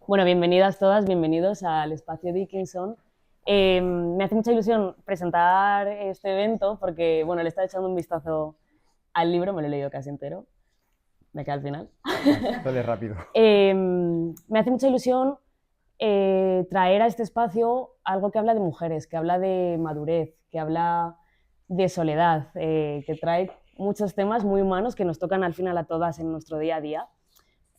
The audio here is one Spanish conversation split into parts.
Bueno, bienvenidas todas, bienvenidos al Espacio Dickinson. Me hace mucha ilusión presentar este evento porque, bueno, le estaba echando un vistazo al libro, me lo he leído casi entero, me queda al final. Sale rápido. Me hace mucha ilusión traer a este espacio algo que habla de mujeres, que habla de madurez, que habla de soledad, que trae muchos temas muy humanos que nos tocan al final a todas en nuestro día a día.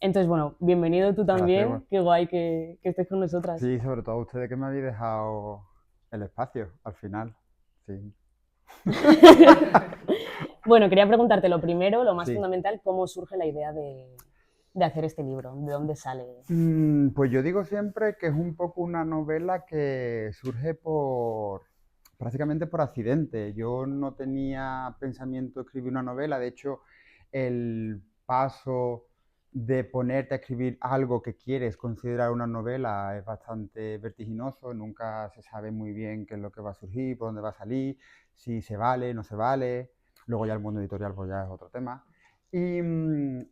Entonces, bueno, bienvenido tú Gracias, igual. también, qué guay que estés con nosotras. Sí, sobre todo a ustedes que me habéis dejado el espacio al final. Sí. Bueno, quería preguntarte lo primero, lo más Sí. fundamental, ¿cómo surge la idea de hacer este libro? ¿De dónde sale? Pues yo digo siempre que es un poco una novela que surge prácticamente por accidente. Yo no tenía pensamiento de escribir una novela, de hecho, el paso de ponerte a escribir algo que quieres considerar una novela es bastante vertiginoso, nunca se sabe muy bien qué es lo que va a surgir, por dónde va a salir, si se vale, no se vale. Luego ya el mundo editorial pues ya es otro tema. Y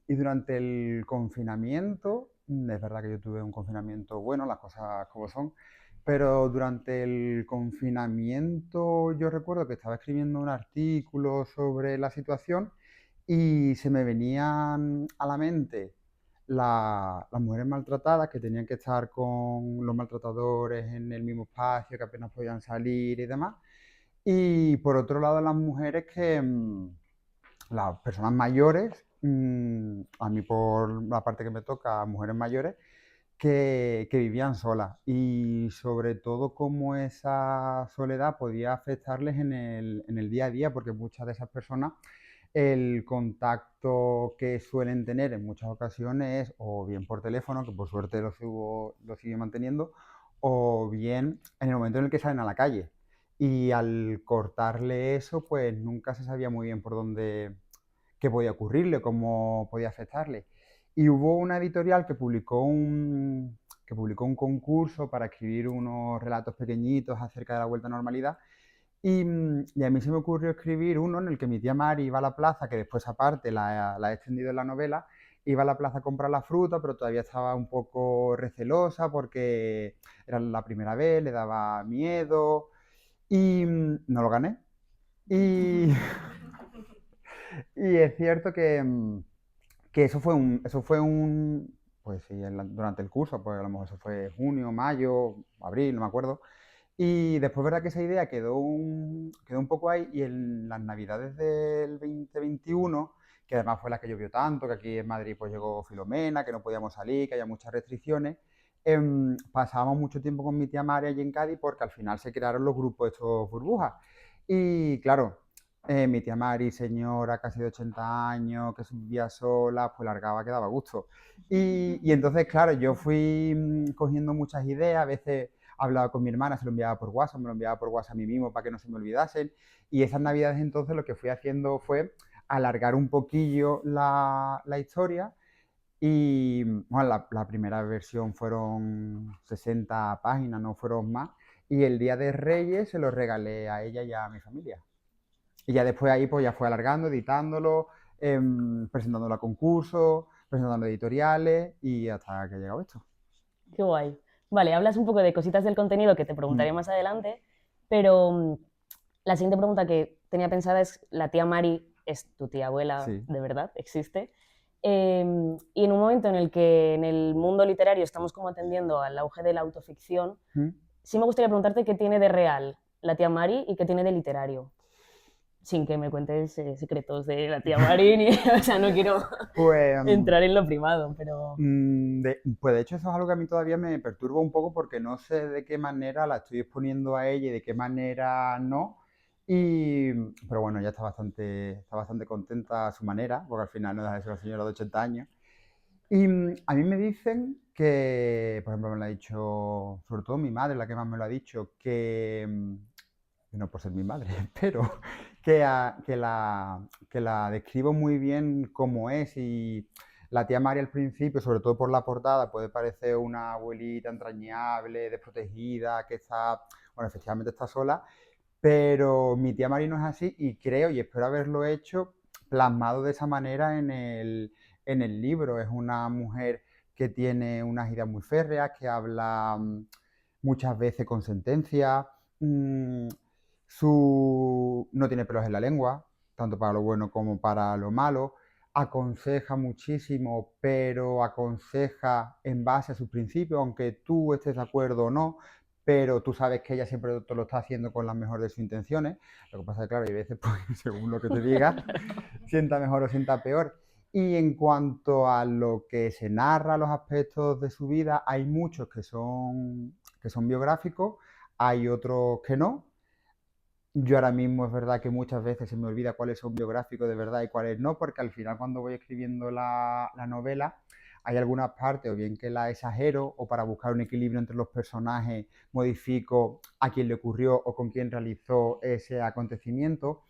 durante el confinamiento, es verdad que yo tuve un confinamiento bueno, las cosas como son, pero durante el confinamiento yo recuerdo que estaba escribiendo un artículo sobre la situación y se me venían a la mente las mujeres maltratadas que tenían que estar con los maltratadores en el mismo espacio, que apenas podían salir y demás. Y por otro lado, las mujeres las personas mayores, a mí por la parte que me toca, mujeres mayores, que vivían solas y sobre todo cómo esa soledad podía afectarles en el día a día, porque muchas de esas personas el contacto que suelen tener en muchas ocasiones es o bien por teléfono, que por suerte lo sigue manteniendo, o bien en el momento en el que salen a la calle. Y al cortarle eso, pues nunca se sabía muy bien por dónde, qué podía ocurrirle, cómo podía afectarle. Y hubo una editorial que publicó un concurso para escribir unos relatos pequeñitos acerca de la vuelta a la normalidad. Y a mí se me ocurrió escribir uno en el que mi tía Mari iba a la plaza, que después aparte la he extendido en la novela, iba a la plaza a comprar la fruta, pero todavía estaba un poco recelosa porque era la primera vez, le daba miedo y no lo gané. Y, y es cierto que pues sí, durante el curso, pues a lo mejor eso fue junio, mayo, abril, no me acuerdo. Y después, verdad que esa idea quedó un poco ahí y en las navidades del 2021, que además fue la que llovió tanto, que aquí en Madrid pues llegó Filomena, que no podíamos salir, que había muchas restricciones, pasábamos mucho tiempo con mi tía María allí en Cádiz porque al final se crearon los grupos estos burbujas. Y claro, mi tía Mari, señora, casi de 80 años, que vivía sola, pues largaba que daba gusto. Y entonces, claro, yo fui cogiendo muchas ideas, a veces hablaba con mi hermana, se lo enviaba por WhatsApp, me lo enviaba por WhatsApp a mí mismo para que no se me olvidasen. Y esas navidades entonces lo que fui haciendo fue alargar un poquillo la historia. Y bueno, la primera versión fueron 60 páginas, no fueron más. Y el Día de Reyes se lo regalé a ella y a mi familia. Y ya después ahí pues ya fue alargando, editándolo, presentándolo a concursos, presentándolo a editoriales y hasta que ha llegado esto. Qué guay. Vale, hablas un poco de cositas del contenido que te Mm, preguntaré más adelante, pero la siguiente pregunta que tenía pensada es, ¿la tía Mari es tu tía abuela sí. de verdad? ¿Existe? Y en un momento en el que en el mundo literario estamos como atendiendo al auge de la autoficción, Mm. sí me gustaría preguntarte qué tiene de real la tía Mari y qué tiene de literario, sin que me cuentes secretos de la tía Mari, ni, o sea, no quiero Pues, entrar en lo privado, pero pues de hecho eso es algo que a mí todavía me perturba un poco porque no sé de qué manera la estoy exponiendo a ella y de qué manera no. Pero bueno, ella está bastante contenta a su manera, porque al final no deja de ser una señora de 80 años. A mí me dicen que, por ejemplo, me lo ha dicho, sobre todo mi madre, la que más me lo ha dicho, que no por ser mi madre, pero que la describo muy bien como es y la tía María al principio, sobre todo por la portada, puede parecer una abuelita entrañable, desprotegida, que está, bueno, efectivamente está sola, pero mi tía María no es así y creo y espero haberlo hecho plasmado de esa manera en el libro. Es una mujer que tiene unas ideas muy férreas, que habla muchas veces con sentencia, mm, no tiene pelos en la lengua, tanto para lo bueno como para lo malo, aconseja muchísimo, pero aconseja en base a sus principios, aunque tú estés de acuerdo o no, pero tú sabes que ella siempre te lo está haciendo con las mejores de sus intenciones. Lo que pasa es que, claro, hay veces, pues, según lo que te diga, sienta mejor o sienta peor. Y en cuanto a lo que se narra, los aspectos de su vida, hay muchos que son biográficos, hay otros que no. Yo ahora mismo es verdad que muchas veces se me olvida cuáles son biográficos de verdad y cuáles no, porque al final cuando voy escribiendo la novela hay algunas partes o bien que la exagero o para buscar un equilibrio entre los personajes modifico a quién le ocurrió o con quién realizó ese acontecimiento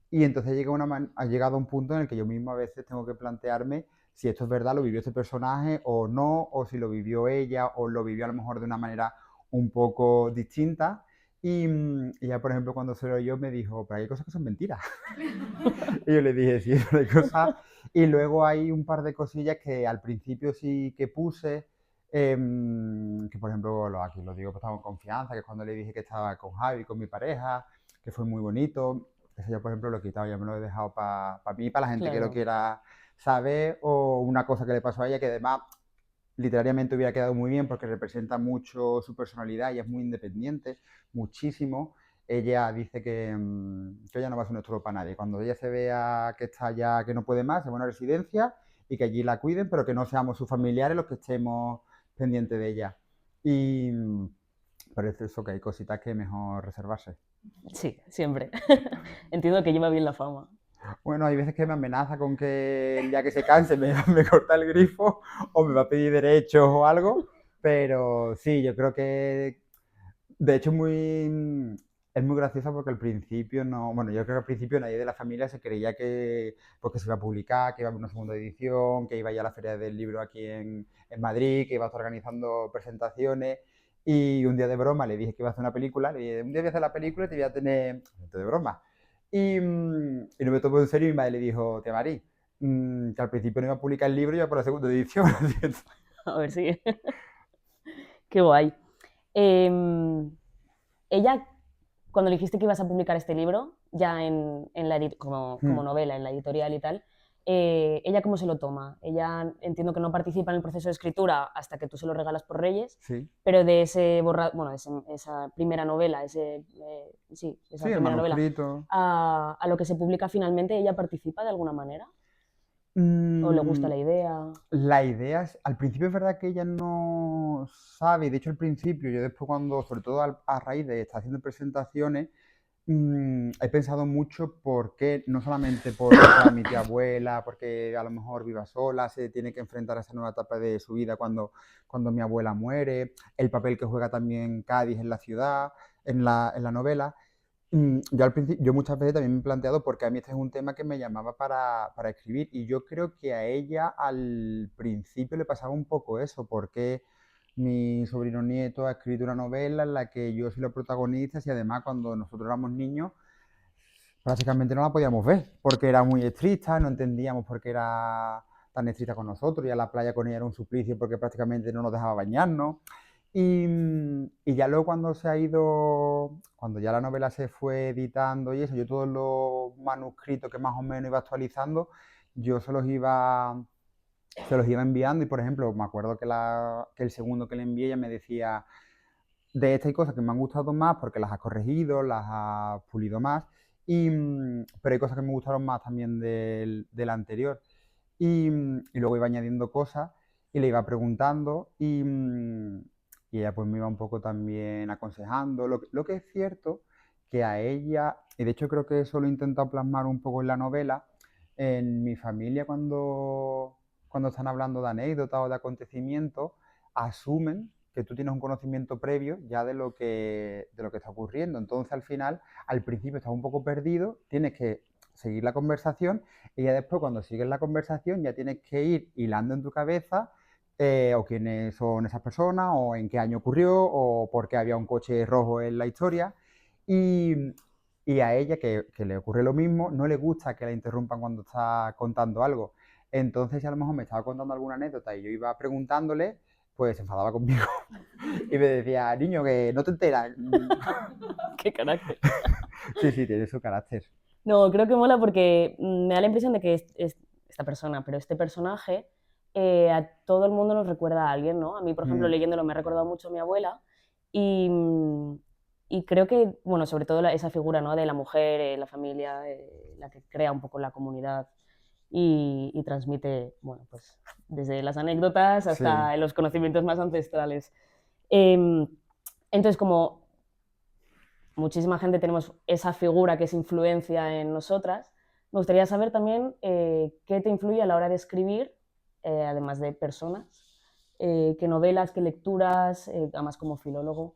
y entonces ha llegado a un punto en el que yo mismo a veces tengo que plantearme si esto es verdad, lo vivió este personaje o no, o si lo vivió ella o lo vivió a lo mejor de una manera un poco distinta. Y ya, por ejemplo, cuando se lo oyó me dijo, pero hay cosas que son mentiras. Y yo le dije, sí, pero hay cosas. Y luego hay un par de cosillas que al principio sí que puse, que por ejemplo, aquí lo digo, pues estaba en confianza, que es cuando le dije que estaba con Javi, con mi pareja, que fue muy bonito. Eso yo, por ejemplo, lo he quitado, ya me lo he dejado para mí, para la gente que lo Claro. quiera saber, o una cosa que le pasó a ella que además literariamente hubiera quedado muy bien porque representa mucho su personalidad y es muy independiente, muchísimo. Ella dice que ella no va a ser un estorbo para nadie. Cuando ella se vea que está ya, que no puede más, se va a una residencia y que allí la cuiden, pero que no seamos sus familiares los que estemos pendientes de ella. Y parece eso que hay cositas que es mejor reservarse. Sí, siempre. Entiendo que lleva bien la fama. Bueno, hay veces que me amenaza con que el día que se canse me corta el grifo o me va a pedir derechos o algo, pero sí, yo creo que de hecho es muy graciosa porque al principio no, bueno, yo creo que al principio nadie de la familia se creía que, pues, que se iba a publicar, que iba a haber una segunda edición, que iba ya a la Feria del Libro aquí en Madrid, que iba a estar organizando presentaciones. Y un día de broma le dije que iba a hacer una película, le dije, un día voy a hacer la película y te voy a tener de broma. Y no me tomó en serio y mi madre le dijo, tía Mari, que al principio no iba a publicar el libro, iba por la segunda edición. A ver si. Qué guay. Em, ella, cuando le dijiste que ibas a publicar este libro, ya como novela, en la editorial y tal, ¿ella cómo se lo toma? Ella entiendo que no participa en el proceso de escritura hasta que tú se lo regalas por Reyes, Sí, pero de ese bueno, esa primera novela, sí, esa sí, el primera novela, manuscrito. a lo que se publica finalmente, ¿ella participa de alguna manera? ¿O le gusta Mm, la idea? La idea es, al principio es verdad que ella no sabe, y de hecho al principio, yo después cuando, sobre todo a raíz de estar haciendo presentaciones, he pensado mucho por qué, no solamente porque sea mi tía abuela, porque a lo mejor viva sola, se tiene que enfrentar a esa nueva etapa de su vida cuando mi abuela muere, el papel que juega también Cádiz en la ciudad, en la novela. Yo al principio, yo muchas veces también me he planteado porque a mí este es un tema que me llamaba para escribir y yo creo que a ella al principio le pasaba un poco eso, porque mi sobrino nieto ha escrito una novela en la que yo soy la protagonista y además cuando nosotros éramos niños prácticamente no la podíamos ver porque era muy estricta, no entendíamos por qué era tan estricta con nosotros y a la playa con ella era un suplicio porque prácticamente no nos dejaba bañarnos. Y ya luego cuando se ha ido, cuando ya la novela se fue editando y eso, yo todos los manuscritos que más o menos iba actualizando, yo se los iba enviando y por ejemplo me acuerdo que el segundo que le envié ella me decía, de estas hay cosas que me han gustado más porque las has corregido, las has pulido más, pero hay cosas que me gustaron más también del anterior. Y luego iba añadiendo cosas y le iba preguntando y ella pues me iba un poco también aconsejando. Lo que es cierto que a ella, y de hecho creo que eso lo he intentado plasmar un poco en la novela, en mi familia cuando están hablando de anécdotas o de acontecimientos, asumen que tú tienes un conocimiento previo ya de lo que está ocurriendo. Entonces al final, al principio estás un poco perdido, tienes que seguir la conversación y ya después cuando sigues la conversación ya tienes que ir hilando en tu cabeza o quiénes son esas personas o en qué año ocurrió o por qué había un coche rojo en la historia. Y, y a ella, que le ocurre lo mismo, no le gusta que la interrumpan cuando está contando algo. Entonces, si a lo mejor me estaba contando alguna anécdota y yo iba preguntándole, pues se enfadaba conmigo y me decía, niño, que no te enteras. Qué carácter. Sí, sí, tiene su carácter. No, creo que mola porque me da la impresión de que esta persona, pero este personaje, a todo el mundo nos recuerda a alguien, ¿no? A mí, por ejemplo, Mm, leyéndolo me ha recordado mucho a mi abuela y, y creo que, bueno, sobre todo esa figura, ¿no? De la mujer, la familia, la que crea un poco la comunidad y transmite, bueno, pues desde las anécdotas sí, hasta los conocimientos más ancestrales. Em, entonces, como muchísima gente tenemos esa figura que es influencia en nosotras, me gustaría saber también qué te influye a la hora de escribir, además de personas, qué novelas, qué lecturas, además como filólogo.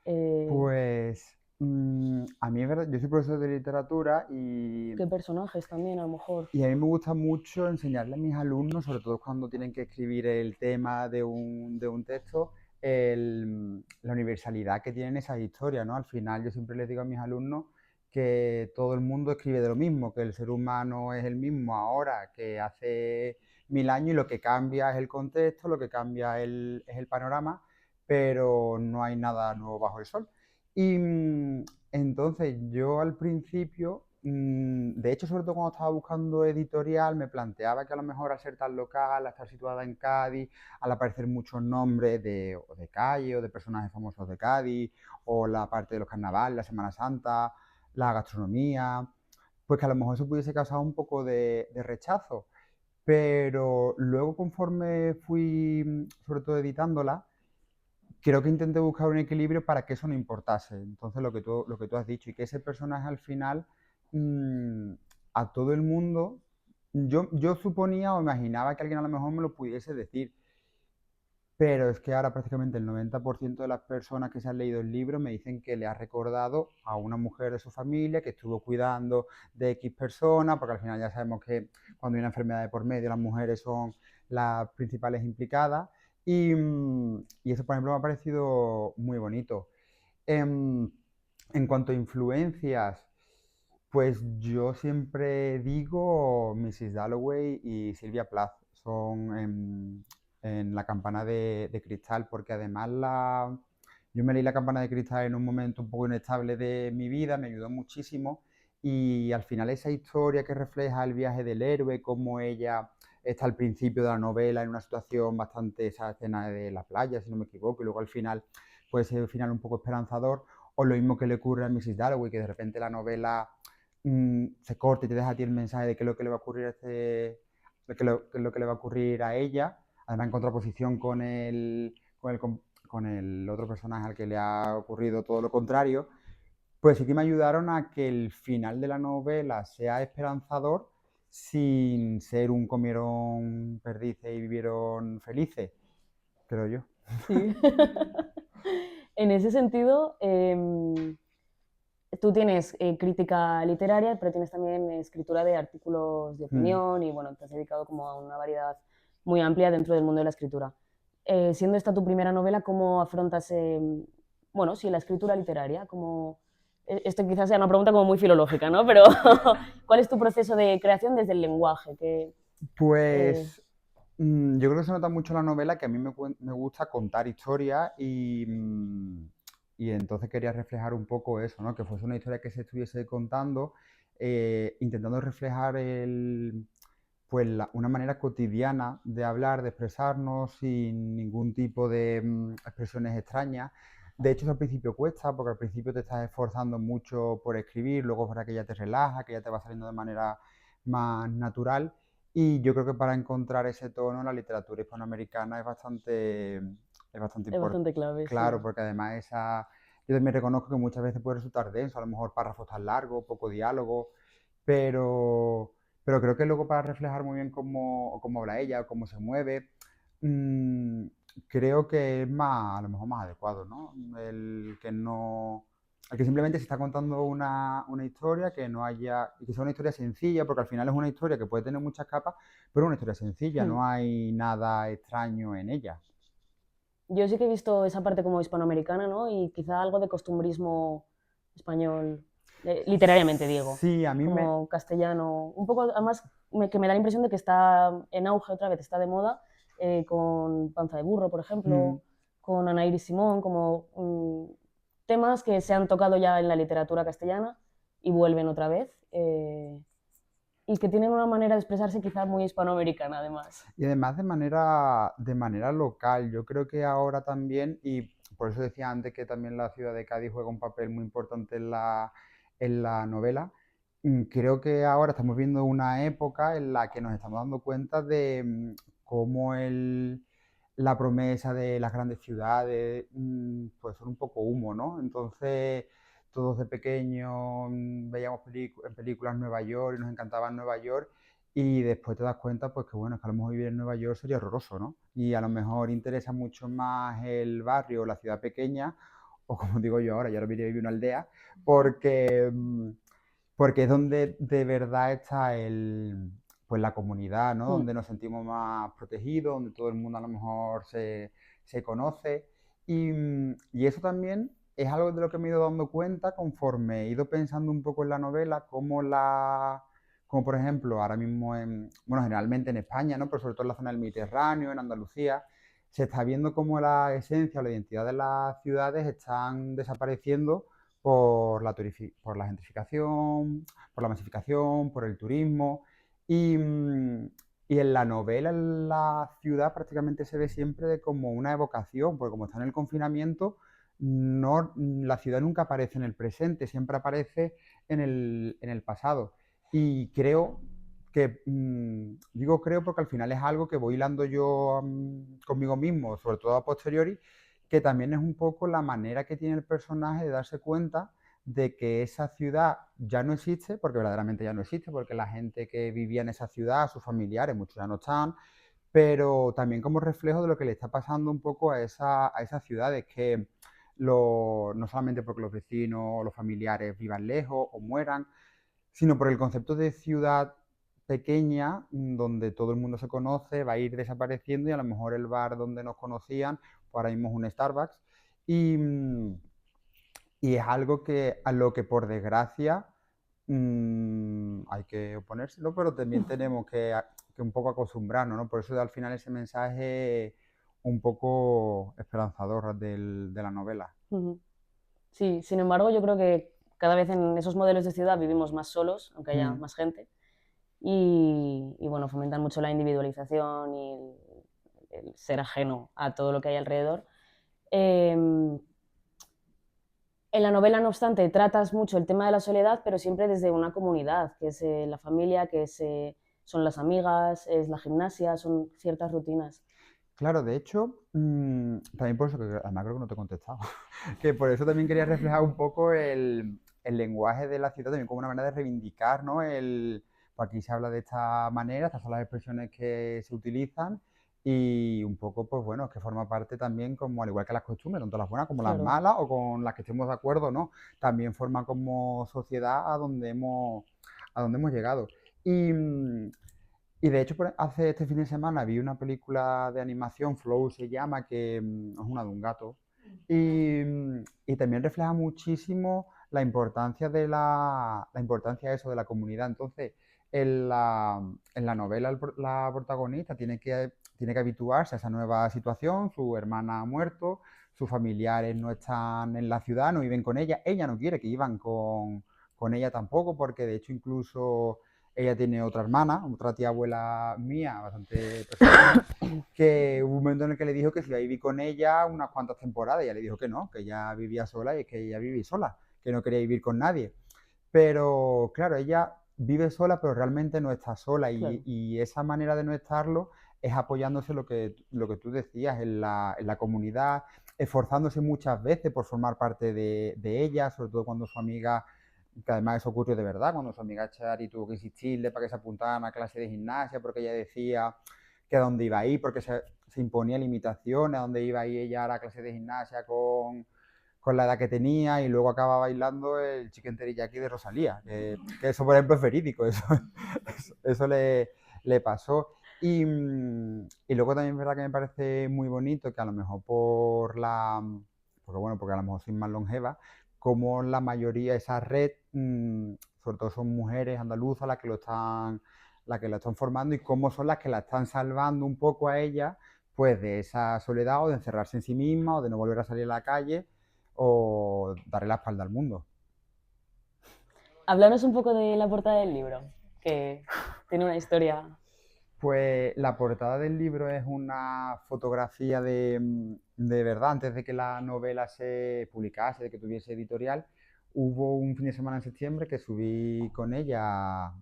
eh, pues a mí es verdad, yo soy profesor de literatura qué personajes también, a lo mejor. y a mí me gusta mucho enseñarle a mis alumnos, sobre todo cuando tienen que escribir el tema de un texto, la universalidad que tienen esas historias, ¿no? Al final yo siempre les digo a mis alumnos que todo el mundo escribe de lo mismo, que el ser humano es el mismo ahora que hace 1000 años y lo que cambia es el contexto, lo que cambia es el panorama, pero no hay nada nuevo bajo el sol. Y entonces yo al principio, de hecho, sobre todo cuando estaba buscando editorial, me planteaba que a lo mejor al ser tan local, al estar situada en Cádiz, al aparecer muchos nombres o de calle o de personajes famosos de Cádiz, o la parte de los carnavales, la Semana Santa, la gastronomía, pues que a lo mejor eso pudiese causar un poco de rechazo. Pero luego conforme fui, sobre todo editándola, creo que intenté buscar un equilibrio para que eso no importase. Entonces, lo que tú has dicho, y que ese personaje al final, mmm, a todo el mundo, yo suponía o imaginaba que alguien a lo mejor me lo pudiese decir, pero es que ahora prácticamente el 90% de las personas que se han leído el libro me dicen que le ha recordado a una mujer de su familia que estuvo cuidando de X personas, porque al final ya sabemos que cuando hay una enfermedad de por medio las mujeres son las principales implicadas. Y eso, por ejemplo, me ha parecido muy bonito. En, en cuanto a influencias, pues yo siempre digo Mrs. Dalloway y Silvia Plath son en La campana de cristal, porque además yo me leí La campana de cristal en un momento un poco inestable de mi vida, me ayudó muchísimo y al final esa historia que refleja el viaje del héroe, cómo ella está al principio de la novela en una situación bastante, esa escena de la playa, si no me equivoco, y luego al final puede ser un final un poco esperanzador, o lo mismo que le ocurre a Mrs. Dalloway, que de repente la novela se corta y te deja a ti el mensaje de qué es lo que le va a ocurrir a qué es lo que le va a ocurrir a ella, además en contraposición con el otro personaje al que le ha ocurrido todo lo contrario, pues sí que me ayudaron a que el final de la novela sea esperanzador sin ser un comieron perdices y vivieron felices, creo yo. Sí. En ese sentido, tú tienes crítica literaria, pero tienes también escritura de artículos de Mm. opinión y bueno, te has dedicado como a una variedad muy amplia dentro del mundo de la escritura. Siendo esta tu primera novela, ¿cómo afrontas, bueno, sí, la escritura literaria? Esto quizás sea una pregunta como muy filológica, ¿no? Pero ¿cuál es tu proceso de creación desde el lenguaje? Eh, Pues yo creo que se nota mucho en la novela que a mí me gusta contar historias y entonces quería reflejar un poco eso, ¿no? Que fuese una historia que se estuviese contando, intentando reflejar pues una manera cotidiana de hablar, de expresarnos sin ningún tipo de expresiones extrañas. De hecho, eso al principio cuesta, porque al principio te estás esforzando mucho por escribir, luego para que ya te relaja, que ya te va saliendo de manera más natural. Y yo creo que para encontrar ese tono, la literatura hispanoamericana es bastante es bastante clave, claro, sí. porque además yo también reconozco que muchas veces puede resultar denso, a lo mejor párrafos tan largos, poco diálogo, pero, pero creo que luego para reflejar muy bien cómo habla ella, o cómo se mueve, mm, creo que es más, a lo mejor más adecuado, ¿no? El que simplemente se está contando una historia que no haya, y que sea una historia sencilla, porque al final es una historia que puede tener muchas capas, pero es una historia sencilla, Hmm. no hay nada extraño en ella. Yo sí que he visto esa parte como hispanoamericana, ¿no? Y quizá algo de costumbrismo español, literariamente digo, Sí, a mí me, como castellano, un poco, además, que me da la impresión de que está en auge otra vez, está de moda, con Panza de Burro, por Mm. ejemplo, con Ana Iris Simón, como temas que se han tocado ya en la literatura castellana y vuelven otra vez. Y que tienen una manera de expresarse quizá muy hispanoamericana, además. Y además de manera local, yo creo que ahora también, y por eso decía antes que también la ciudad de Cádiz juega un papel muy importante en la novela, creo que ahora estamos viendo una época en la que nos estamos dando cuenta de cómo la promesa de las grandes ciudades pues son un poco humo, ¿no? Entonces, todos de pequeños veíamos en películas Nueva York y nos encantaba Nueva York y después te das cuenta, pues que bueno, es que a lo mejor vivir en Nueva York sería horroroso, ¿no? Y a lo mejor interesa mucho más el barrio o la ciudad pequeña, o como digo yo ahora, yo ahora vivir en una aldea, porque, porque es donde de verdad está pues la comunidad, ¿no? Mm, Donde nos sentimos más protegidos, donde todo el mundo a lo mejor se conoce. Y eso también es algo de lo que me he ido dando cuenta conforme he ido pensando un poco en la novela, como por ejemplo, ahora mismo bueno, generalmente en España, ¿no? Pero sobre todo en la zona del Mediterráneo, en Andalucía, se está viendo cómo la esencia o la identidad de las ciudades están desapareciendo por la gentrificación, por la masificación, por el turismo. Y, y en la novela, en la ciudad prácticamente se ve siempre como una evocación, porque como está en el confinamiento, no, la ciudad nunca aparece en el presente, siempre aparece en el pasado. Y creo que, digo creo porque al final es algo que voy hilando yo conmigo mismo, sobre todo a posteriori, que también es un poco la manera que tiene el personaje de darse cuenta de que esa ciudad ya no existe, porque verdaderamente ya no existe, porque la gente que vivía en esa ciudad, sus familiares, muchos ya no están, pero también como reflejo de lo que le está pasando un poco a esas ciudades, que no solamente porque los vecinos o los familiares vivan lejos o mueran, sino por el concepto de ciudad pequeña, donde todo el mundo se conoce, va a ir desapareciendo y a lo mejor el bar donde nos conocían, pues ahora mismo es un Starbucks. Y, y es algo que a lo que por desgracia hay que oponérselo, pero también tenemos que un poco acostumbrarnos, ¿no? Por eso al final ese mensaje un poco esperanzador de la novela. ujú. Sí, sin embargo, yo creo que cada vez en esos modelos de ciudad vivimos más solos, aunque haya Mm. más gente, y bueno, fomentan mucho la individualización y el ser ajeno a todo lo que hay alrededor. En la novela, no obstante, tratas mucho el tema de la soledad, pero siempre desde una comunidad, que es la familia, que son las amigas, es la gimnasia, son ciertas rutinas. Claro, de hecho, también por eso, que además creo que no te he contestado, que por eso también quería reflejar un poco el lenguaje de la ciudad, también como una manera de reivindicar, ¿no? Pues aquí se habla de esta manera, estas son las expresiones que se utilizan y un poco, pues bueno, es que forma parte también, como al igual que las costumbres, tanto las buenas como las Claro. malas o con las que estemos de acuerdo, ¿no? También forma como sociedad a donde hemos llegado. Y, y de hecho, hace este fin de semana vi una película de animación, Flow se llama, que es una de un gato, y también refleja muchísimo la importancia la importancia de eso, de la comunidad. Entonces, en la novela la protagonista tiene que habituarse a esa nueva situación, su hermana ha muerto, sus familiares no están en la ciudad, no viven con ella no quiere que vivan con ella tampoco, porque de hecho incluso ella tiene otra hermana, otra tía abuela mía, bastante personaje, que hubo un momento en el que le dijo que si iba a vivir con ella unas cuantas temporadas. Y ella le dijo que no, que ella vivía sola y que ella vivía sola, que no quería vivir con nadie. Pero claro, ella vive sola, pero realmente no está sola. Claro. Y esa manera de no estarlo es apoyándose lo que tú decías en la comunidad, esforzándose muchas veces por formar parte de ella, sobre todo cuando su amiga, que además eso ocurrió de verdad, cuando su amiga Chari tuvo que insistirle para que se apuntara a una clase de gimnasia, porque ella decía que a dónde iba a ir, porque se imponía limitaciones, a dónde iba a ir ella a la clase de gimnasia con la edad que tenía, y luego acaba bailando el chicken teriyaki de Rosalía, que eso por ejemplo es verídico, eso le pasó. Y luego también es verdad que me parece muy bonito que a lo mejor porque bueno, porque a lo mejor soy más longeva, como la mayoría de esa red, sobre todo son mujeres andaluzas las que lo están las que la están formando y cómo son las que la están salvando un poco a ella, pues de esa soledad o de encerrarse en sí misma o de no volver a salir a la calle o darle la espalda al mundo. Háblanos un poco de la portada del libro, que tiene una historia. Pues la portada del libro es una fotografía de verdad, antes de que la novela se publicase, de que tuviese editorial, hubo un fin de semana en septiembre que subí con ella,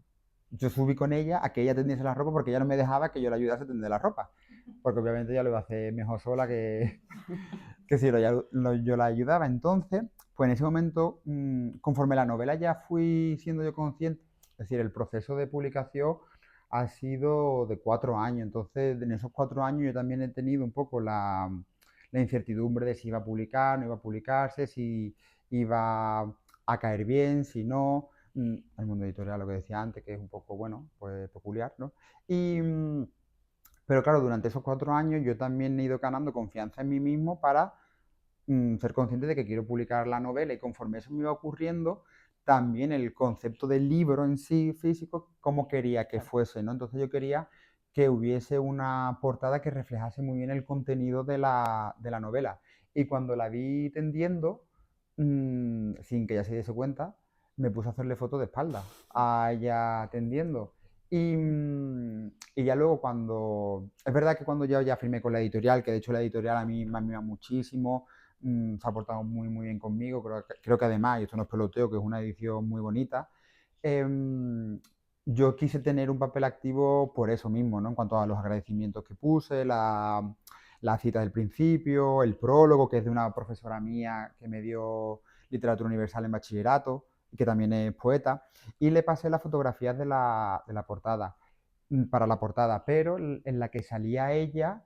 yo subí con ella a que ella tendiese la ropa porque ella no me dejaba que yo la ayudase a tender la ropa, porque obviamente ella lo iba a hacer mejor sola que si yo la ayudaba. Entonces, pues en ese momento, conforme la novela ya fui siendo yo consciente, es decir, el proceso de publicación ha sido de 4 años. Entonces, en esos 4 años yo también he tenido un poco la incertidumbre de si iba a publicar, no iba a publicarse, si iba a caer bien, si no. El mundo editorial, lo que decía antes, que es un poco, bueno, pues peculiar, ¿no? Y, pero claro, durante esos 4 años yo también he ido ganando confianza en mí mismo para ser consciente de que quiero publicar la novela y conforme eso me iba ocurriendo, también el concepto del libro en sí físico, cómo quería que fuese, ¿no? Entonces yo quería que hubiese una portada que reflejase muy bien el contenido de la novela. Y cuando la vi tendiendo, sin que ella se diese cuenta, me puse a hacerle fotos de espalda a ella tendiendo. Y ya luego cuando... Es verdad que cuando yo ya firmé con la editorial, que de hecho la editorial a mí me anima muchísimo, se ha portado muy, muy bien conmigo. Creo que además, y esto no es peloteo, que es una edición muy bonita, yo quise tener un papel activo por eso mismo, ¿no? En cuanto a los agradecimientos que puse, la cita del principio, el prólogo, que es de una profesora mía que me dio literatura universal en bachillerato, y que también es poeta, y le pasé las fotografías de la portada, para la portada, pero en la que salía ella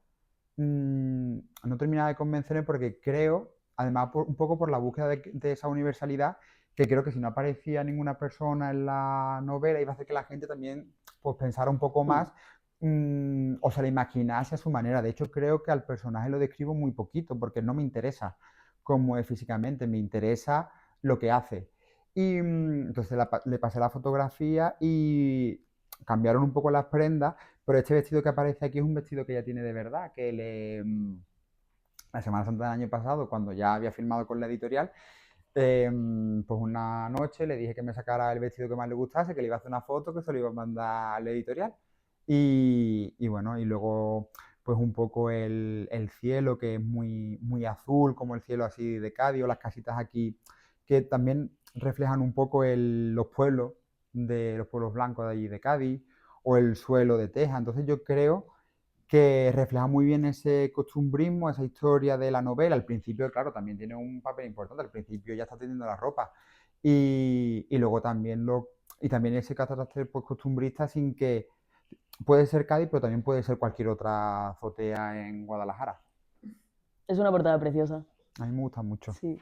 no terminaba de convencerme porque creo, además un poco por la búsqueda de esa universalidad, que creo que si no aparecía ninguna persona en la novela iba a hacer que la gente también pues pensara un poco más, o se la imaginase a su manera. De hecho, creo que al personaje lo describo muy poquito porque no me interesa cómo es físicamente, me interesa lo que hace. Y entonces le pasé la fotografía y cambiaron un poco las prendas, pero este vestido que aparece aquí es un vestido que ella tiene de verdad, la Semana Santa del año pasado, cuando ya había firmado con la editorial, pues una noche le dije que me sacara el vestido que más le gustase, que le iba a hacer una foto, que se lo iba a mandar a la editorial. Y bueno, y luego pues un poco el cielo, que es muy, muy azul, como el cielo así de Cádiz, o las casitas aquí, que también reflejan un poco los pueblos blancos de allí de Cádiz, o el suelo de Teja. Entonces yo creo que refleja muy bien ese costumbrismo, esa historia de la novela. Al principio, claro, también tiene un papel importante. Al principio ya está teniendo la ropa. Y luego también ese carácter pues, costumbrista, sin que puede ser Cádiz, pero también puede ser cualquier otra azotea en Guadalajara. Es una portada preciosa. A mí me gusta mucho. Sí.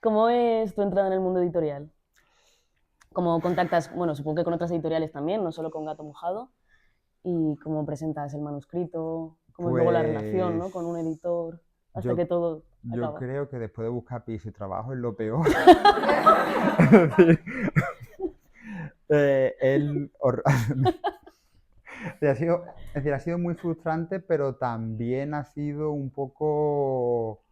¿Cómo es tu entrada en el mundo editorial? ¿Cómo contactas, bueno, supongo que con otras editoriales también, no solo con Gato Mojado? ¿Y cómo presentas el manuscrito? ¿Cómo es luego la relación, ¿no? Pues con un editor hasta que yo, todo yo acaba? creo que después de buscar piso y trabajo es lo peor. Es decir, él es decir, ha sido muy frustrante, pero también ha sido un poco,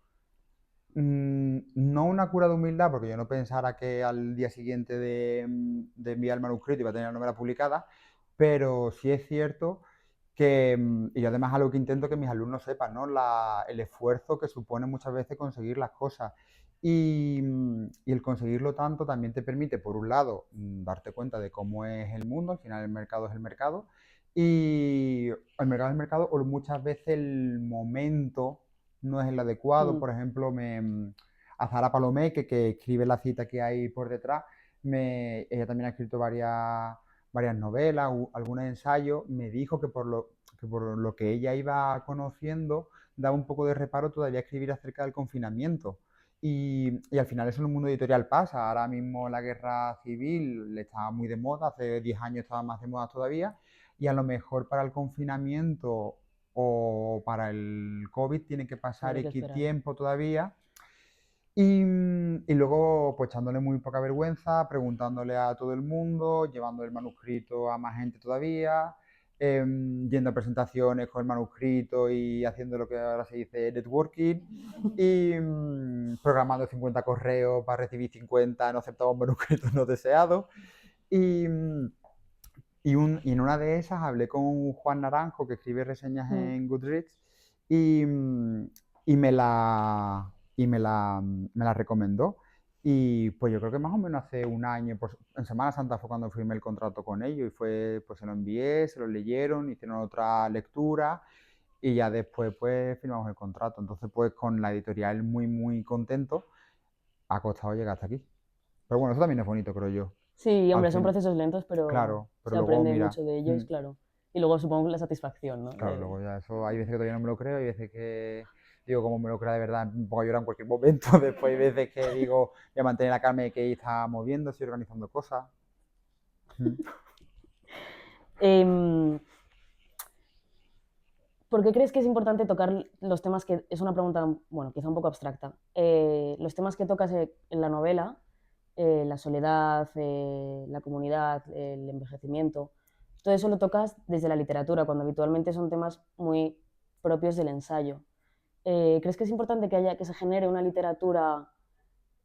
no una cura de humildad, porque yo no pensara que al día siguiente de enviar el manuscrito iba a tener la novela publicada, pero sí es cierto que, y yo además algo que intento que mis alumnos sepan, ¿no? El esfuerzo que supone muchas veces conseguir las cosas. Y el conseguirlo tanto también te permite, por un lado, darte cuenta de cómo es el mundo, al final el mercado es el mercado, y el mercado es el mercado, o muchas veces el momento no es el adecuado. Mm. Por ejemplo, Azara Palomé, que escribe la cita que hay por detrás, ella también ha escrito varias novelas, algunos ensayos, me dijo que por lo que ella iba conociendo, daba un poco de reparo todavía escribir acerca del confinamiento. Y al final eso en el mundo editorial pasa. Ahora mismo la guerra civil le estaba muy de moda, hace 10 años estaba más de moda todavía, y a lo mejor para el confinamiento o para el COVID tiene que pasar Habrá que X esperar. tiempo todavía. Y luego, pues echándole muy poca vergüenza, preguntándole a todo el mundo, llevando el manuscrito a más gente todavía, yendo a presentaciones con el manuscrito y haciendo lo que ahora se dice networking, y programando 50 correos para recibir 50 no aceptados manuscritos no deseados. Y, mm, y en una de esas hablé con Juan Naranjo, que escribe reseñas Mm. en Goodreads, y, mm, y me la recomendó. Y pues yo creo que más o menos hace un año, pues, en Semana Santa fue cuando firmé el contrato con ellos y fue, pues se lo envié, se lo leyeron, hicieron otra lectura y ya después pues firmamos el contrato. Entonces pues con la editorial muy muy contento, ha costado llegar hasta aquí. Pero bueno, eso también es bonito, creo yo. Sí, Al hombre, son fin, procesos lentos, pero claro, pero se luego aprende mira. mucho de ellos, claro. Y luego supongo la satisfacción, ¿no? Claro, luego ya eso, hay veces que todavía no me lo creo, hay veces que digo, como me lo crea de verdad, me pongo a llorar en cualquier momento, después hay veces que digo, voy a mantener la calma y que ahí está moviéndose y organizando cosas. Mm. Em, ¿Por qué crees que es importante tocar los temas que, es una pregunta, bueno, quizá un poco abstracta, los temas que tocas en la novela, la soledad, la comunidad, el envejecimiento, todo eso lo tocas desde la literatura, cuando habitualmente son temas muy propios del ensayo? ¿Crees que es importante que se genere una literatura,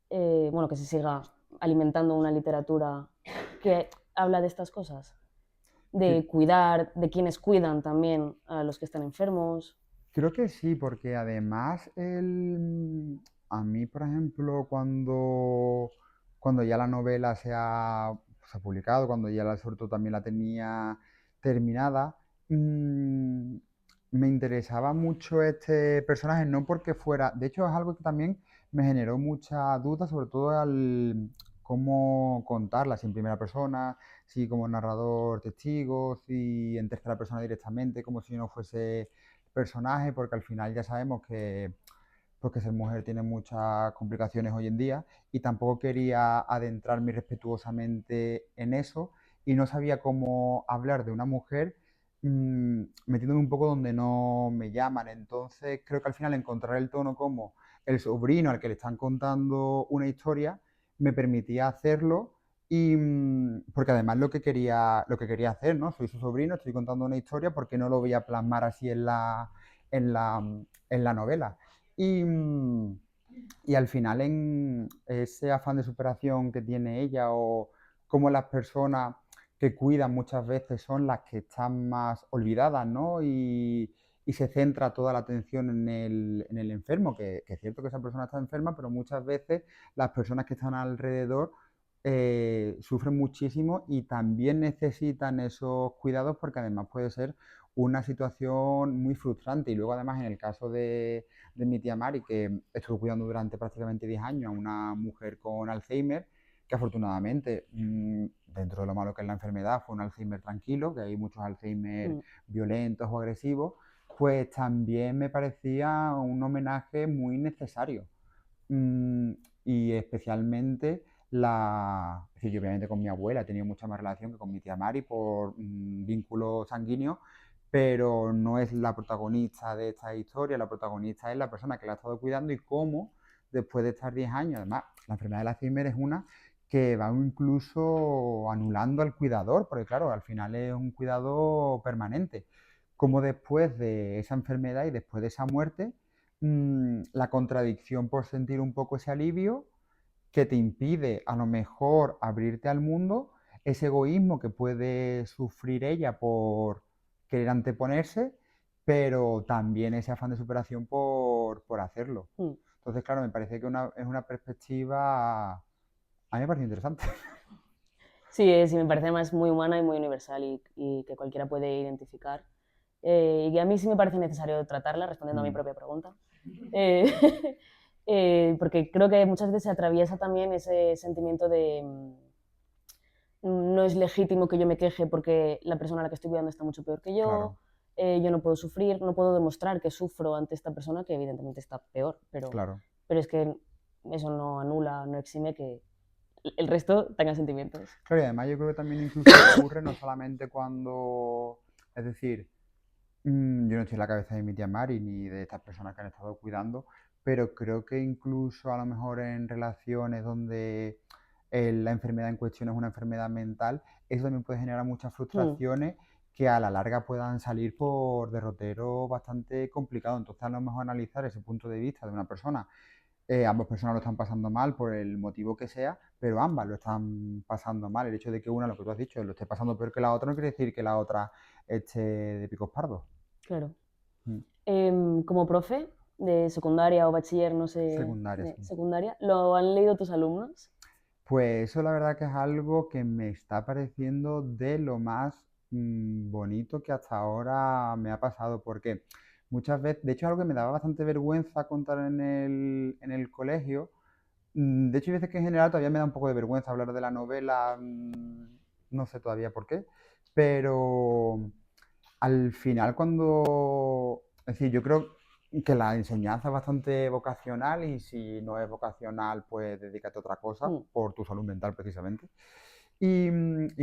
bueno, que se siga alimentando una literatura que habla de estas cosas? Que- De cuidar, de quienes cuidan también a los que están enfermos. Creo que sí, porque además a mí, por ejemplo, cuando ya la novela se ha publicado, cuando ya la sobre todo también la tenía terminada, mm, me interesaba mucho este personaje, no porque fuera, de hecho es algo que también me generó mucha duda, sobre todo al cómo contarla, si en primera persona, si como narrador testigo, si en tercera persona directamente, como si no fuese personaje, porque al final ya sabemos que ser mujer tiene muchas complicaciones hoy en día y tampoco quería adentrarme respetuosamente en eso y no sabía cómo hablar de una mujer metiéndome un poco donde no me llaman. Entonces creo que al final encontrar el tono como el sobrino al que le están contando una historia me permitía hacerlo y porque además lo que quería hacer, ¿no? Soy su sobrino, estoy contando una historia, porque no lo voy a plasmar así en la, en la novela. Y, y al final en ese afán de superación que tiene ella o cómo las personas que cuidan muchas veces son las que están más olvidadas, ¿no? Y se centra toda la atención en el enfermo, que es cierto que esa persona está enferma, pero muchas veces las personas que están alrededor sufren muchísimo y también necesitan esos cuidados porque además puede ser una situación muy frustrante. Y luego además en el caso de mi tía Mari, que estuvo cuidando durante prácticamente 10 años a una mujer con Alzheimer, que afortunadamente, dentro de lo malo que es la enfermedad, fue un Alzheimer tranquilo, que hay muchos Alzheimer Mm. violentos o agresivos, pues también me parecía un homenaje muy necesario. Mm, y especialmente es decir, yo obviamente con mi abuela he tenido mucha más relación que con mi tía Mari por vínculo sanguíneo, pero no es la protagonista de esta historia, la protagonista es la persona que la ha estado cuidando y cómo después de estar 10 años, además, la enfermedad de Alzheimer es una que va incluso anulando al cuidador, porque claro, al final es un cuidado permanente, como después de esa enfermedad y después de esa muerte, la contradicción por sentir un poco ese alivio que te impide a lo mejor abrirte al mundo, ese egoísmo que puede sufrir ella por querer anteponerse, pero también ese afán de superación por hacerlo. Mm. Entonces, claro, me parece que es una perspectiva, a mí me parece interesante. Sí, sí, me parece además muy humana y muy universal y que cualquiera puede identificar. Y a mí sí me parece necesario tratarla, respondiendo a mi Mm, propia pregunta. Eh, porque creo que muchas veces se atraviesa también ese sentimiento de no es legítimo que yo me queje porque la persona a la que estoy cuidando está mucho peor que claro, yo no puedo sufrir, no puedo demostrar que sufro ante esta persona que evidentemente está peor, claro. pero es que eso no anula, no exime que el resto tenga sentimientos. Claro, y además yo creo que también incluso ocurre no solamente cuando, es decir, Yo no estoy en la cabeza de mi tía Mari ni de estas personas que han estado cuidando, pero creo que incluso a lo mejor en relaciones donde la enfermedad en cuestión es una enfermedad mental, eso también puede generar muchas Mm, frustraciones que a la larga puedan salir por derroteros bastante complicados. Entonces, a lo mejor analizar ese punto de vista de una persona, ambas personas lo están pasando mal por el motivo que sea, pero ambas lo están pasando mal. El hecho de que una, lo que tú has dicho, lo esté pasando peor que la otra, no quiere decir que la otra esté de picos pardos. claro. Mm. Como profe de secundaria o bachiller, no sé, Secundaria, de sí. secundaria, ¿lo han leído tus alumnos? Pues eso la verdad que es algo que me está pareciendo de lo más bonito que hasta ahora me ha pasado, porque muchas veces, de hecho es algo que me daba bastante vergüenza contar en el colegio. De hecho hay veces que en general todavía me da un poco de vergüenza hablar de la novela, no sé todavía por qué, pero al final cuando, es decir, yo creo que la enseñanza es bastante vocacional y si no es vocacional, pues dedícate a otra cosa Mm, por tu salud mental precisamente. Y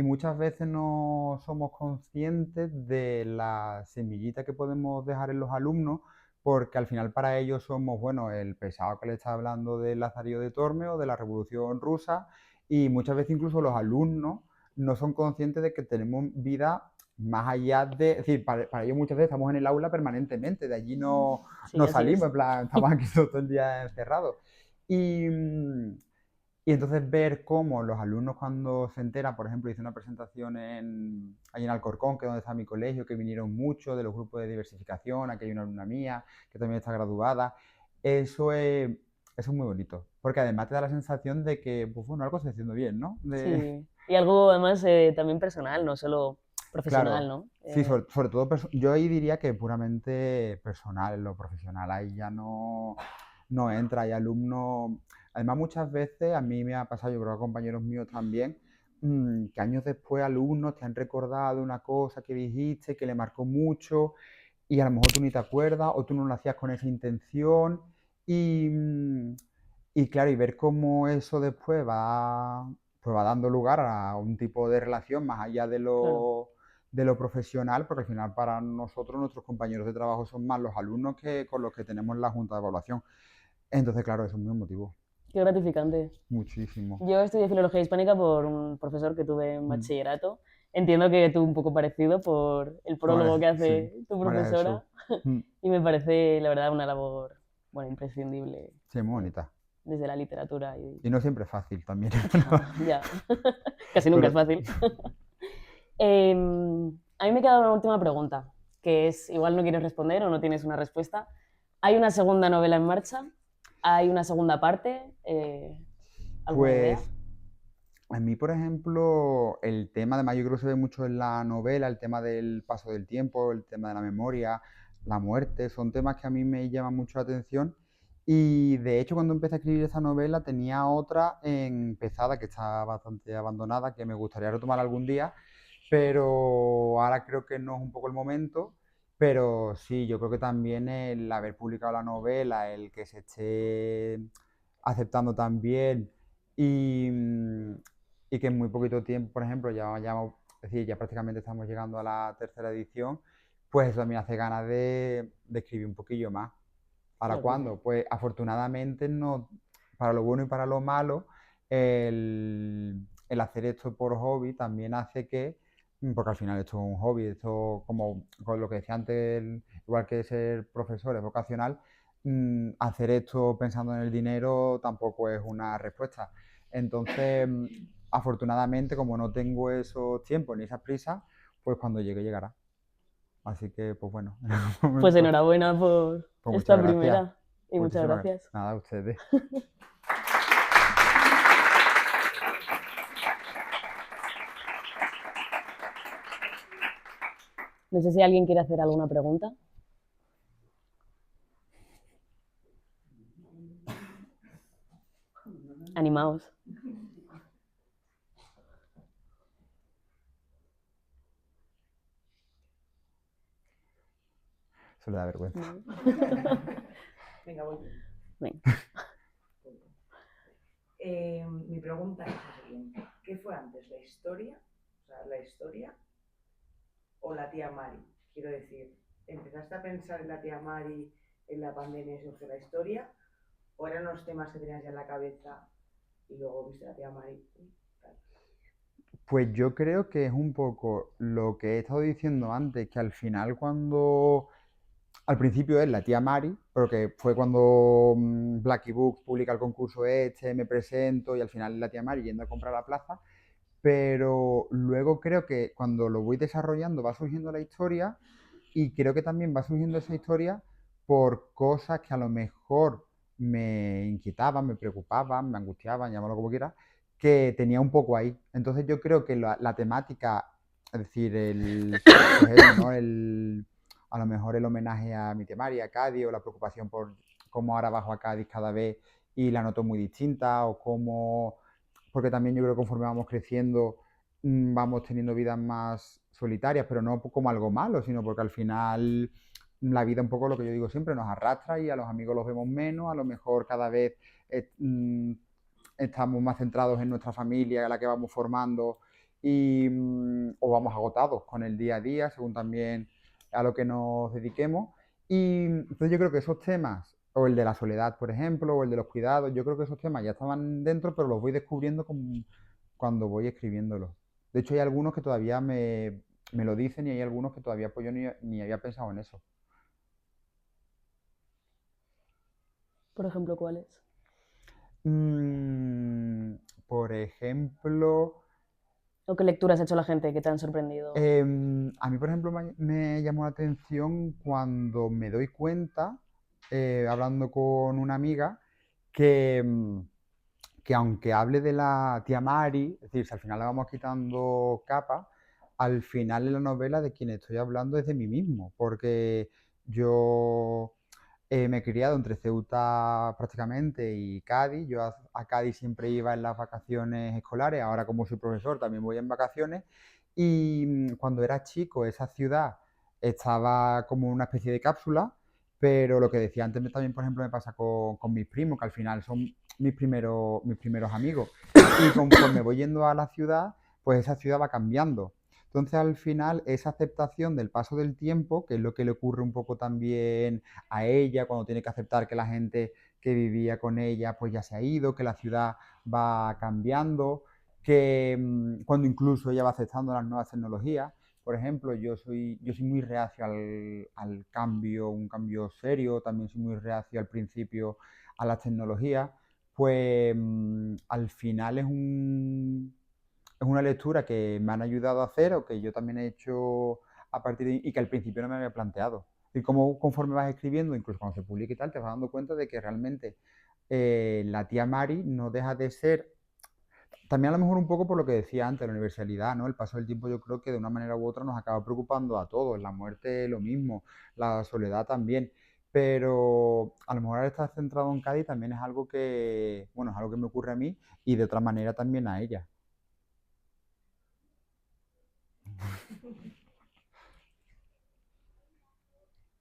muchas veces no somos conscientes de la semillita que podemos dejar en los alumnos, porque al final para ellos somos, bueno, el pesado que le está hablando del Lazarillo de Tormes o de la Revolución Rusa, y muchas veces incluso los alumnos no son conscientes de que tenemos vida más allá de, es decir, para ellos muchas veces estamos en el aula permanentemente, de allí sí, no así salimos, es. en plan, estamos aquí todo el día encerrados. Y, y entonces ver cómo los alumnos cuando se enteran, por ejemplo, hice una presentación ahí en Alcorcón, que es donde está mi colegio, que vinieron muchos de los grupos de diversificación, aquí hay una alumna mía que también está graduada, eso es, eso es muy bonito, porque además te da la sensación de que, pues bueno, algo se está haciendo bien, ¿no? Sí. Y algo además también personal, no solo profesional, Claro, ¿no? sí, sobre todo, yo ahí diría que puramente personal, en lo profesional, ahí ya no entra, hay alumnos, además muchas veces a mí me ha pasado, yo creo que a compañeros míos también, que años después alumnos te han recordado una cosa que dijiste que le marcó mucho y a lo mejor tú ni te acuerdas o tú no lo hacías con esa intención y, y claro, y ver cómo eso después pues va dando lugar a un tipo de relación más allá Claro. de lo profesional, porque al final para nosotros nuestros compañeros de trabajo son más los alumnos que con los que tenemos la junta de evaluación. Entonces, claro, eso es muy emotivo, Qué gratificante. muchísimo. Yo estudié filología hispánica por un profesor que tuve en Mm. bachillerato. Entiendo que tú un poco parecido por el prólogo que Sí, hace tu María Jesús. profesora Mm. y me parece, la verdad, una labor, bueno, imprescindible Sí, muy eh, bonita. desde la literatura y Y no siempre es fácil también. ya, casi nunca es Pero, fácil. A mí me queda una última pregunta, que es, igual no quieres responder o no tienes una respuesta. ¿Hay una segunda novela en marcha? ¿Hay una segunda parte? ¿Alguna idea? pues a mí, por ejemplo, el tema, además yo creo que se ve mucho en la novela, el tema del paso del tiempo, el tema de la memoria, la muerte, son temas que a mí me llaman mucho la atención. Y de hecho, cuando empecé a escribir esta novela, tenía otra empezada que está bastante abandonada, que me gustaría retomar algún día, pero ahora creo que no es un poco el momento. Pero sí, yo creo que también el haber publicado la novela, el que se esté aceptando también y, y que en muy poquito tiempo, por ejemplo, es decir, ya prácticamente estamos llegando a la tercera edición, pues eso me hace ganas de escribir un poquillo más. ¿Para Claro. cuándo? Pues afortunadamente no, para lo bueno y para lo malo, el hacer esto por hobby también hace que, porque al final esto es un hobby, esto como con lo que decía antes, igual que ser profesor es vocacional, hacer esto pensando en el dinero tampoco es una respuesta. Entonces, afortunadamente, como no tengo esos tiempos ni esas prisas, pues cuando llegue llegará. Así que, pues bueno, en algún Pues momento, enhorabuena por pues muchas esta gracias. primera y muchas Muchísimas gracias. gracias. Nada, a ustedes. No sé si alguien quiere hacer alguna pregunta. Animaos. Eso le da vergüenza. No. Venga, voy. Venga. Mi pregunta es la siguiente. ¿Qué fue antes, la historia o la tía Mari? Quiero decir, ¿empezaste a pensar en la tía Mari en la pandemia y surgió la historia? ¿O eran unos temas que tenías ya en la cabeza y luego viste la tía Mari? Pues yo creo que es un poco lo que he estado diciendo antes, que al final cuando, al principio es la tía Mari, porque fue cuando Blacky Books publica el concurso este, me presento y al final es la tía Mari yendo a comprar la plaza, pero luego creo que cuando lo voy desarrollando va surgiendo la historia y creo que también va surgiendo esa historia por cosas que a lo mejor me inquietaban, me preocupaban, me angustiaban, llámalo como quieras, que tenía un poco ahí. Entonces yo creo que la temática, es decir, pues eso, ¿no? A lo mejor el homenaje a mi temaria, a Cádiz, o la preocupación por cómo ahora bajo a Cádiz cada vez y la noto muy distinta, o cómo, porque también yo creo que conforme vamos creciendo vamos teniendo vidas más solitarias, pero no como algo malo, sino porque al final la vida, un poco lo que yo digo siempre, nos arrastra y a los amigos los vemos menos, a lo mejor cada vez estamos más centrados en nuestra familia, la que vamos formando, o vamos agotados con el día a día, según también a lo que nos dediquemos. Y entonces yo creo que esos temas, o el de la soledad, por ejemplo, o el de los cuidados, yo creo que esos temas ya estaban dentro, pero los voy descubriendo cuando voy escribiéndolos. De hecho, hay algunos que todavía me lo dicen y hay algunos que todavía pues, yo ni había pensado en eso. Por ejemplo, ¿cuáles? Mm, por ejemplo, ¿O qué lecturas ha hecho la gente que te han sorprendido? a mí, por ejemplo, me llamó la atención cuando me doy cuenta, hablando con una amiga, que, que aunque hable de la tía Mari, es decir, si al final le vamos quitando capas, al final en la novela de quien estoy hablando es de mí mismo, porque yo me he criado entre Ceuta prácticamente y Cádiz. Yo a Cádiz siempre iba en las vacaciones escolares, ahora como soy profesor también voy en vacaciones. Y cuando era chico esa ciudad estaba como una especie de cápsula, pero lo que decía antes también, por ejemplo, me pasa con mis primos, que al final son mis primeros amigos. Y conforme voy yendo a la ciudad, pues esa ciudad va cambiando. Entonces, al final, esa aceptación del paso del tiempo, que es lo que le ocurre un poco también a ella, cuando tiene que aceptar que la gente que vivía con ella pues ya se ha ido, que la ciudad va cambiando, que cuando incluso ella va aceptando las nuevas tecnologías. Por ejemplo, yo soy muy reacio al cambio, un cambio serio, también soy muy reacio al principio a las tecnologías, pues al final es una lectura que me han ayudado a hacer o que yo también he hecho a partir de y que al principio no me había planteado. Y como conforme vas escribiendo, incluso cuando se publica y tal, te vas dando cuenta de que realmente la tía Mari no deja de ser, también a lo mejor un poco por lo que decía antes, la universalidad, ¿no? El paso del tiempo yo creo que de una manera u otra nos acaba preocupando a todos, la muerte lo mismo, la soledad también, pero a lo mejor al estar centrado en Cádiz también es algo que, bueno, es algo que me ocurre a mí y de otra manera también a ella.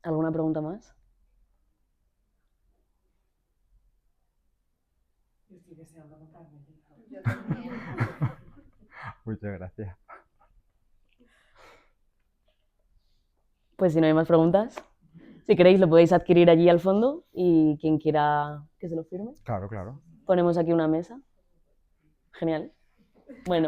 ¿Alguna pregunta más? Yo estoy deseando contarme. Muchas gracias. Pues si no hay más preguntas, si queréis lo podéis adquirir allí al fondo y quien quiera que se lo firme. Claro, claro. Ponemos aquí una mesa. Genial. Bueno.